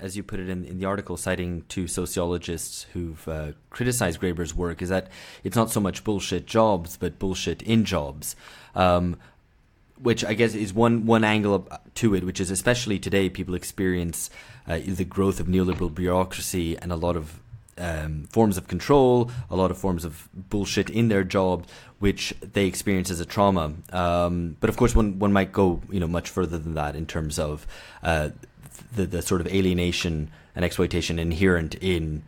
as you put it in the article, citing two sociologists who've criticized Graeber's work, is that it's not so much bullshit jobs, but bullshit in jobs, which I guess is one angle to it, which is especially today people experience the growth of neoliberal bureaucracy and a lot of forms of control, a lot of forms of bullshit in their job, which they experience as a trauma. But of course, one might go much further than that in terms of the sort of alienation and exploitation inherent in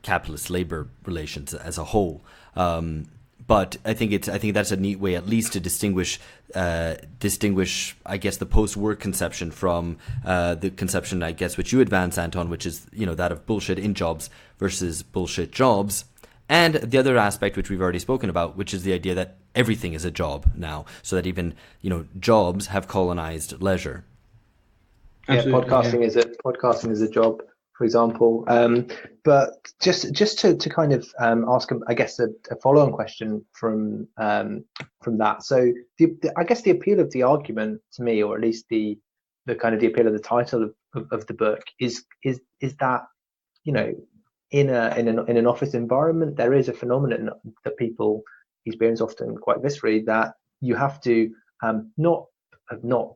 capitalist labor relations as a whole. But I think that's a neat way, at least, to distinguish, I guess, the post-work conception from the conception, I guess, which you advance, Anton, which is that of bullshit in jobs versus bullshit jobs, and the other aspect which we've already spoken about, which is the idea that everything is a job now, so that even jobs have colonized leisure. Absolutely, podcasting is a job, for example. But just to kind of ask, I guess, a follow-on question from that. So I guess the appeal of the argument to me, or at least the kind of the appeal of the title of the book, is that in an office environment there is a phenomenon that people experience often quite viscerally, that you have to not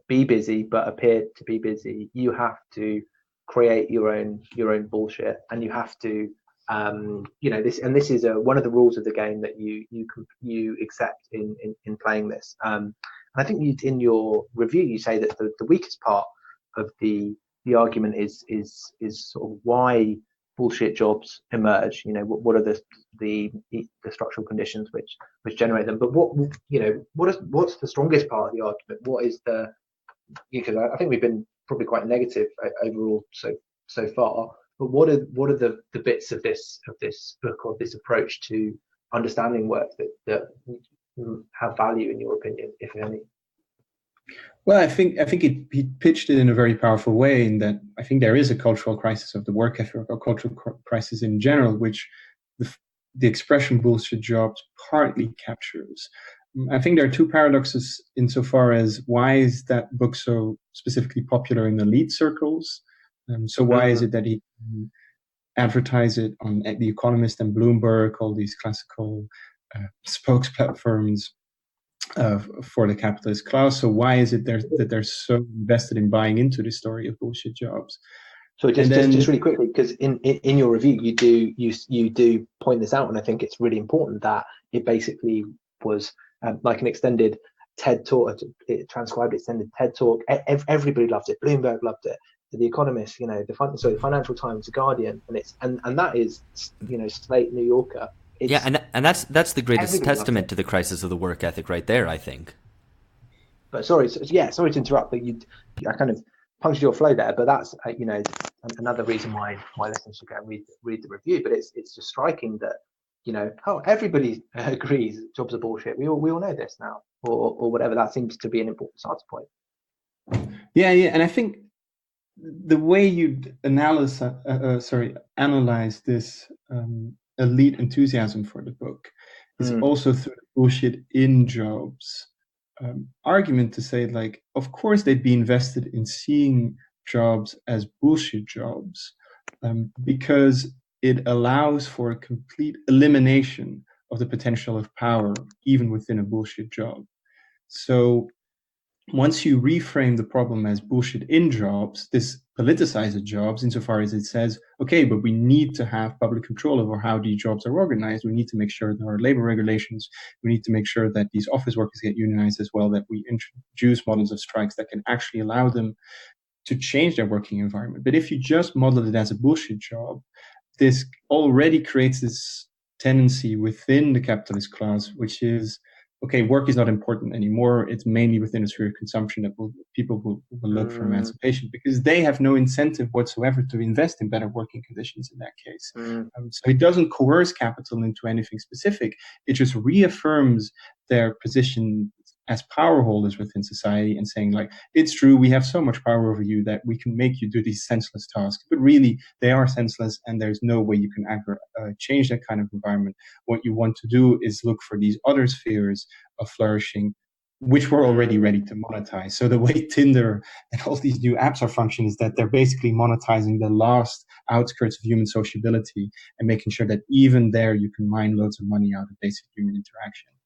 be busy but appear to be busy. You have to create your own bullshit, and you have to this is one of the rules of the game that you accept in playing this. And I think in your review you say that the weakest part of the argument is sort of why bullshit jobs emerge. What are the structural conditions which generate them? But what's the strongest part of the argument? What is because I think we've been probably quite negative overall so far. But what are the bits of this book, or this approach to understanding work that have value in your opinion, if any? Well, I think he pitched it in a very powerful way, in that I think there is a cultural crisis of the work ethic, or cultural crisis in general, which the expression bullshit jobs partly captures. I think there are two paradoxes insofar as why is that book so specifically popular in elite circles? So why is it that he advertise it on The Economist and Bloomberg, all these classical spokesplatforms for the capitalist class? So why is it that they're so invested in buying into the story of bullshit jobs? So just really quickly, because in your review you do point this out, and I think it's really important that it basically was like an extended TED talk. It transcribed extended TED talk. Everybody loved it. Bloomberg loved it. The Economist, the Financial Times, the Guardian, and that is Slate, New Yorker. And that's the greatest testament to the crisis of the work ethic, right there, I think. But sorry to interrupt, but I kind of punctured your flow there. But that's another reason why listeners should go and read the review. But it's just striking that everybody agrees jobs are bullshit. We all know this now, or whatever. That seems to be an important starting point. Yeah, and I think the way you analyze this elite enthusiasm for the book is also through the bullshit in jobs argument, to say, like, of course they'd be invested in seeing jobs as bullshit jobs because it allows for a complete elimination of the potential of power even within a bullshit job. So once you reframe the problem as bullshit in jobs, this politicizes jobs insofar as it says, okay, but we need to have public control over how these jobs are organized. We need to make sure there are labor regulations. We need to make sure that these office workers get unionized as well, that we introduce models of strikes that can actually allow them to change their working environment. But if you just model it as a bullshit job, this already creates this tendency within the capitalist class, which is, okay, work is not important anymore. It's mainly within a sphere of consumption that people will look for emancipation, because they have no incentive whatsoever to invest in better working conditions in that case. So it doesn't coerce capital into anything specific. It just reaffirms their position as power holders within society and saying, like, it's true, we have so much power over you that we can make you do these senseless tasks, but really they are senseless and there's no way you can ever change that kind of environment. What you want to do is look for these other spheres of flourishing which we're already ready to monetize. So the way Tinder and all these new apps are functioning is that they're basically monetizing the last outskirts of human sociability and making sure that even there you can mine loads of money out of basic human interaction.